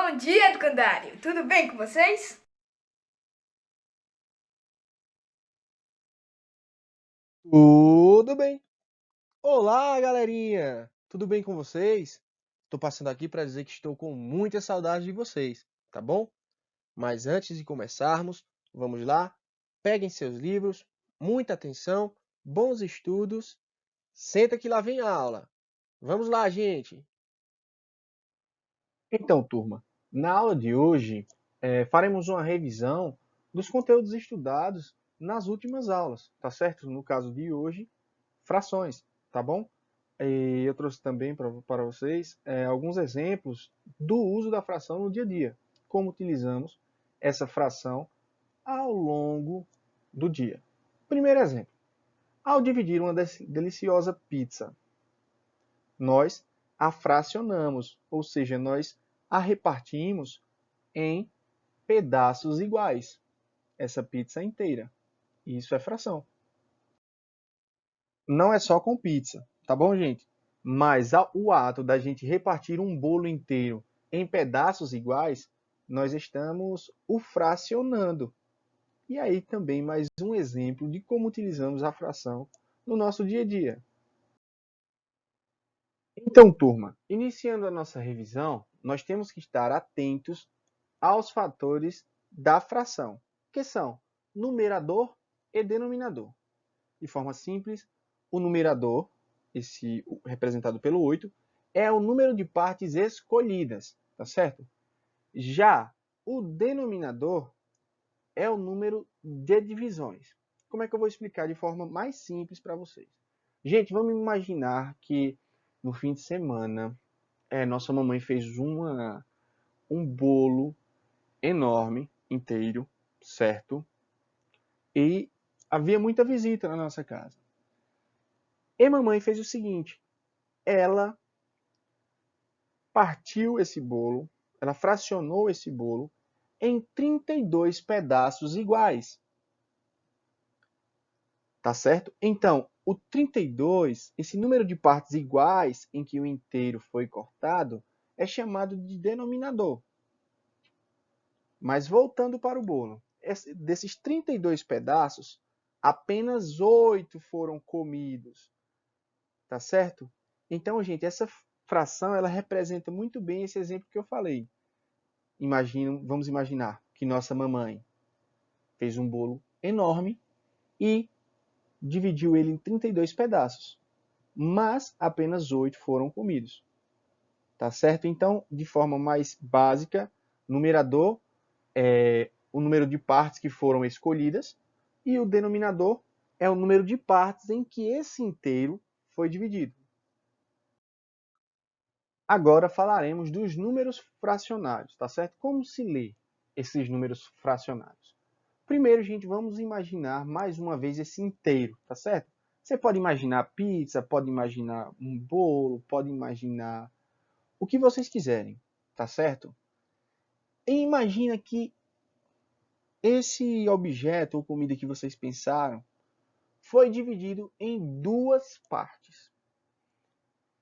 Bom dia, Educandário! Tudo bem com vocês? Tudo bem? Olá, galerinha! Tudo bem com vocês? Estou passando aqui para dizer que estou com muita saudade de vocês, tá bom? Mas antes de começarmos, vamos lá? Peguem seus livros, muita atenção, bons estudos. Senta que lá vem a aula. Vamos lá, gente! Então, turma, na aula de hoje, faremos uma revisão dos conteúdos estudados nas últimas aulas, tá certo? No caso de hoje, frações, tá bom? E eu trouxe também para vocês alguns exemplos do uso da fração no dia a dia, como utilizamos essa fração ao longo do dia. Primeiro exemplo: ao dividir uma deliciosa pizza, nós a fracionamos, ou seja, nós a repartimos em pedaços iguais, essa pizza inteira. Isso é fração. Não é só com pizza, tá bom, gente? Mas o ato da gente repartir um bolo inteiro em pedaços iguais, nós estamos o fracionando. E aí também mais um exemplo de como utilizamos a fração no nosso dia a dia. Então, turma, iniciando a nossa revisão, nós temos que estar atentos aos fatores da fração, que são numerador e denominador. De forma simples, o numerador, esse representado pelo 8, é o número de partes escolhidas, tá certo? Já o denominador é o número de divisões. Como é que eu vou explicar de forma mais simples para vocês? Gente, vamos imaginar que no fim de semana nossa mamãe fez um bolo enorme, inteiro, certo? E havia muita visita na nossa casa. E mamãe fez o seguinte: ela partiu esse bolo, ela fracionou esse bolo em 32 pedaços iguais. Tá certo? Então, o 32, esse número de partes iguais em que o inteiro foi cortado, é chamado de denominador. Mas voltando para o bolo, desses 32 pedaços, apenas 8 foram comidos. Tá certo? Então, gente, essa fração ela representa muito bem esse exemplo que eu falei. Vamos imaginar que nossa mamãe fez um bolo enorme e dividiu ele em 32 pedaços, mas apenas 8 foram comidos. Tá certo? Então, de forma mais básica, numerador é o número de partes que foram escolhidas e o denominador é o número de partes em que esse inteiro foi dividido. Agora falaremos dos números fracionários, tá certo? Como se lê esses números fracionários? Primeiro, gente, vamos imaginar mais uma vez esse inteiro, tá certo? Você pode imaginar pizza, pode imaginar um bolo, pode imaginar o que vocês quiserem, tá certo? E imagina que esse objeto ou comida que vocês pensaram foi dividido em duas partes.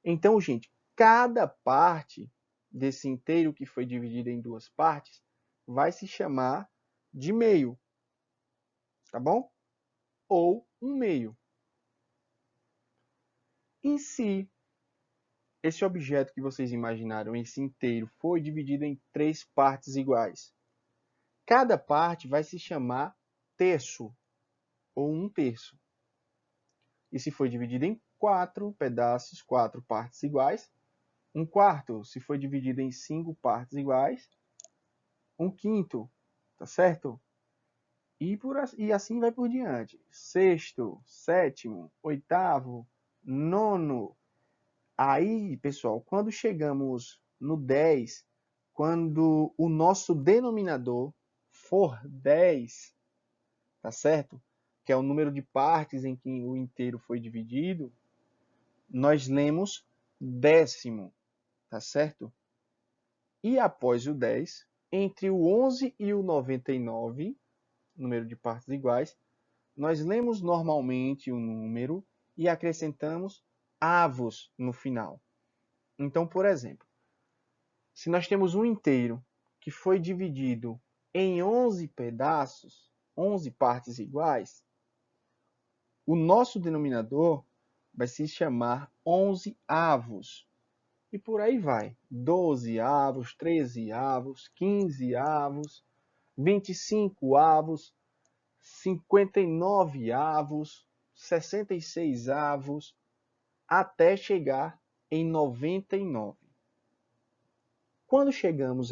Então, gente, cada parte desse inteiro que foi dividido em duas partes vai se chamar de meio, tá bom? Ou um meio. E se esse objeto que vocês imaginaram, esse inteiro, foi dividido em três partes iguais? Cada parte vai se chamar terço, ou um terço. E se foi dividido em quatro pedaços, quatro partes iguais, um quarto. Se foi dividido em cinco partes iguais, um quinto, tá certo? E assim vai por diante. Sexto, sétimo, oitavo, nono. Aí, pessoal, quando chegamos no 10, quando o nosso denominador for 10, tá certo? Que é o número de partes em que o inteiro foi dividido, nós lemos décimo, tá certo? E após o 10, entre o 11 e o 99, número de partes iguais, nós lemos normalmente o número e acrescentamos avos no final. Então, por exemplo, se nós temos um inteiro que foi dividido em 11 pedaços, 11 partes iguais, o nosso denominador vai se chamar 11 avos. E por aí vai. 12 avos, 13 avos, 15 avos, 25 avos, 59 avos, 66 avos, até chegar em 99. Quando chegamos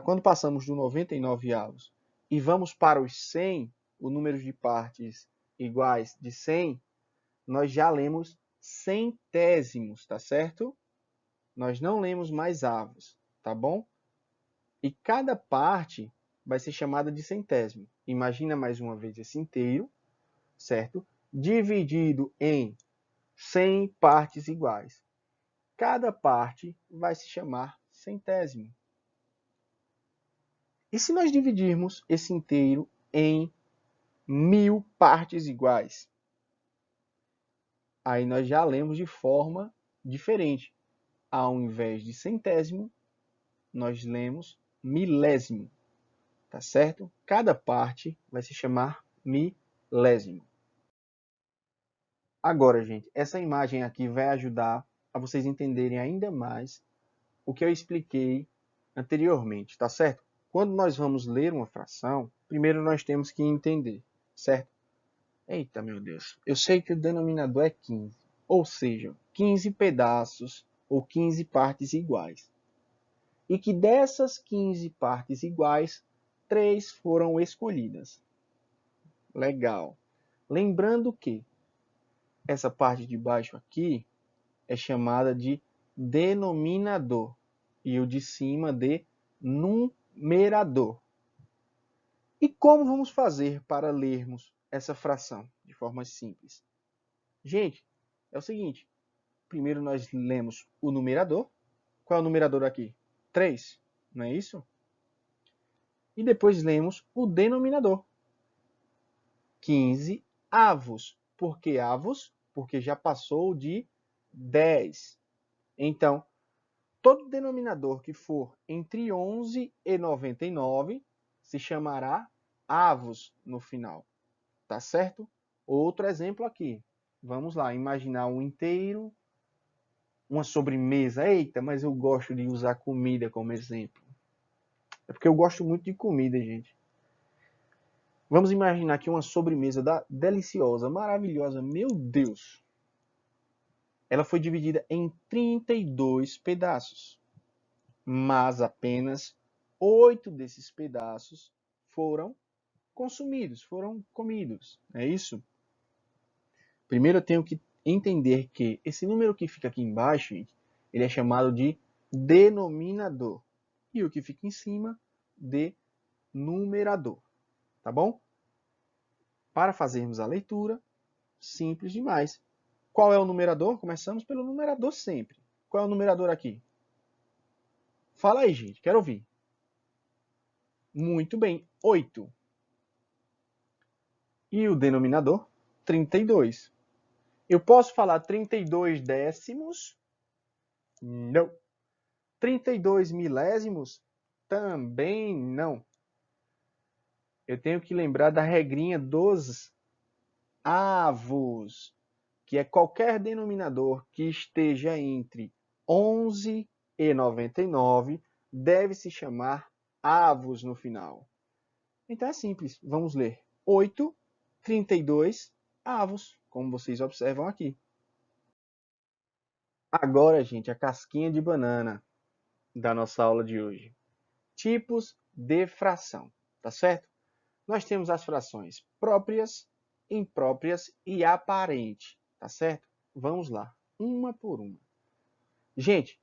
quando passamos do 99 avos e vamos para os 100, o número de partes iguais de 100, nós já lemos centésimos, tá certo? Nós não lemos mais avos, tá bom? E cada parte vai ser chamada de centésimo. Imagina mais uma vez esse inteiro, certo? Dividido em 100 partes iguais. Cada parte vai se chamar centésimo. E se nós dividirmos esse inteiro em 1000 partes iguais? Aí nós já lemos de forma diferente. Ao invés de centésimo, nós lemos milésimo. Tá certo? Cada parte vai se chamar milésimo. Agora, gente, essa imagem aqui vai ajudar a vocês entenderem ainda mais o que eu expliquei anteriormente, tá certo? Quando nós vamos ler uma fração, primeiro nós temos que entender, certo? Eita, meu Deus. Eu sei que o denominador é 15, ou seja, 15 pedaços ou 15 partes iguais. E que dessas 15 partes iguais, 3 foram escolhidas. Legal. Lembrando que essa parte de baixo aqui é chamada de denominador e o de cima de numerador. E como vamos fazer para lermos essa fração de forma simples? Gente, é o seguinte. Primeiro nós lemos o numerador. Qual é o numerador aqui? 3, não é isso? E depois lemos o denominador. 15 avos. Por que avos? Porque já passou de 10. Então, todo denominador que for entre 11 e 99 se chamará avos no final. Tá certo? Outro exemplo aqui. Vamos lá, imaginar um inteiro, uma sobremesa. Eita, mas eu gosto de usar comida como exemplo. É porque eu gosto muito de comida, gente. Vamos imaginar aqui uma sobremesa deliciosa, maravilhosa. Meu Deus! Ela foi dividida em 32 pedaços, mas apenas 8 desses pedaços foram consumidos, foram comidos. É isso? Primeiro eu tenho que entender que esse número que fica aqui embaixo, ele é chamado de denominador. E o que fica em cima, de numerador. Tá bom? Para fazermos a leitura, simples demais. Qual é o numerador? Começamos pelo numerador sempre. Qual é o numerador aqui? Fala aí, gente. Quero ouvir. Muito bem. 8. E o denominador? 32. Eu posso falar 32 décimos? Não. 32 milésimos? Também não. Eu tenho que lembrar da regrinha dos avos, que é qualquer denominador que esteja entre 11 e 99 deve se chamar avos no final. Então é simples, vamos ler 8, 32 avos, como vocês observam aqui. Agora, gente, a casquinha de banana da nossa aula de hoje. Tipos de fração, tá certo? Nós temos as frações próprias, impróprias e aparente, tá certo? Vamos lá, uma por uma. Gente,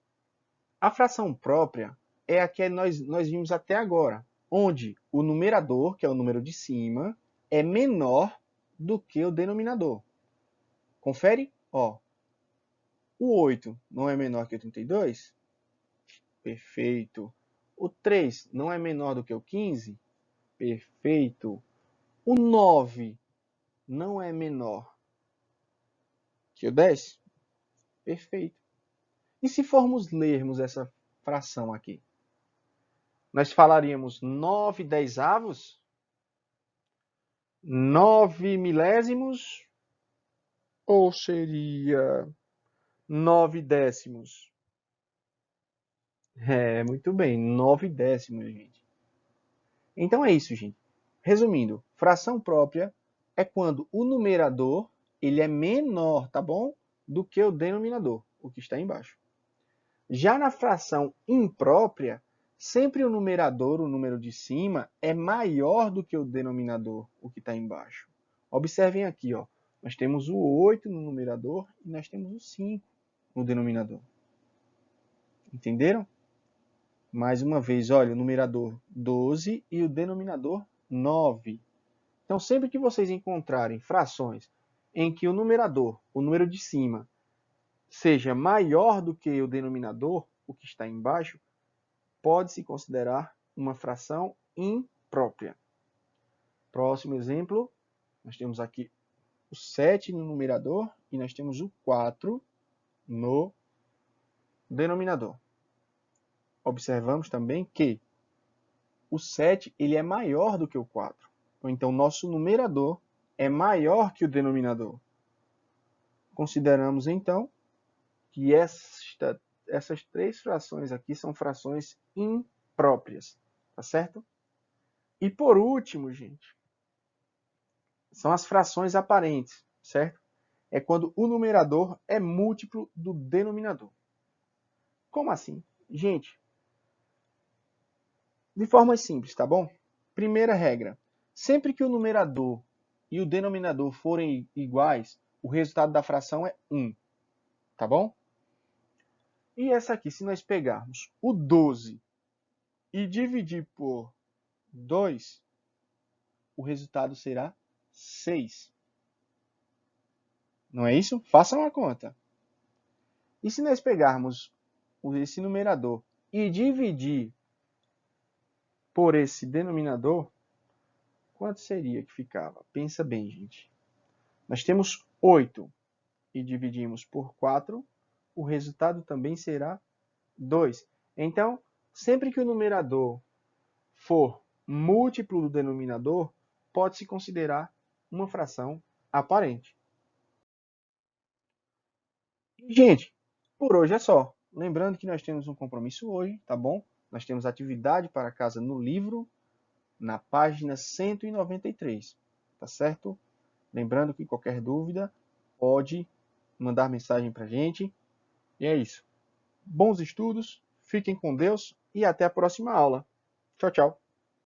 a fração própria é a que nós vimos até agora, onde o numerador, que é o número de cima, é menor do que o denominador. Confere? Ó, o 8 não é menor que o 32? Perfeito. O 3 não é menor do que o 15? Perfeito. O 9 não é menor que o 10? Perfeito. E se formos lermos essa fração aqui? Nós falaríamos 9/10, 9 milésimos, ou seria 9 décimos? Muito bem, 9 décimos, gente. Então é isso, gente. Resumindo, fração própria é quando o numerador ele é menor, tá bom? Do que o denominador, o que está embaixo. Já na fração imprópria, sempre o numerador, o número de cima, é maior do que o denominador, o que está embaixo. Observem aqui, ó. Nós temos o 8 no numerador e nós temos o 5 no denominador. Entenderam? Mais uma vez, olha, o numerador 12 e o denominador 9. Então, sempre que vocês encontrarem frações em que o numerador, o número de cima, seja maior do que o denominador, o que está embaixo, pode-se considerar uma fração imprópria. Próximo exemplo, nós temos aqui o 7 no numerador e nós temos o 4 no denominador. Observamos também que o 7 ele é maior do que o 4. Então, nosso numerador é maior que o denominador. Consideramos, então, que essas três frações aqui são frações impróprias. Tá certo? E por último, gente, são as frações aparentes, certo? É quando o numerador é múltiplo do denominador. Como assim? Gente, de forma simples, tá bom? Primeira regra. Sempre que o numerador e o denominador forem iguais, o resultado da fração é 1. Tá bom? E essa aqui, se nós pegarmos o 12 e dividir por 2, o resultado será 6. Não é isso? Façam a conta. E se nós pegarmos esse numerador e dividir por esse denominador, quanto seria que ficava? Pensa bem, gente. Nós temos 8 e dividimos por 4, o resultado também será 2. Então, sempre que o numerador for múltiplo do denominador, pode-se considerar uma fração aparente. Gente, por hoje é só. Lembrando que nós temos um compromisso hoje, tá bom? Nós temos atividade para casa no livro, na página 193, tá certo? Lembrando que qualquer dúvida pode mandar mensagem para a gente. E é isso. Bons estudos, fiquem com Deus e até a próxima aula. Tchau, tchau.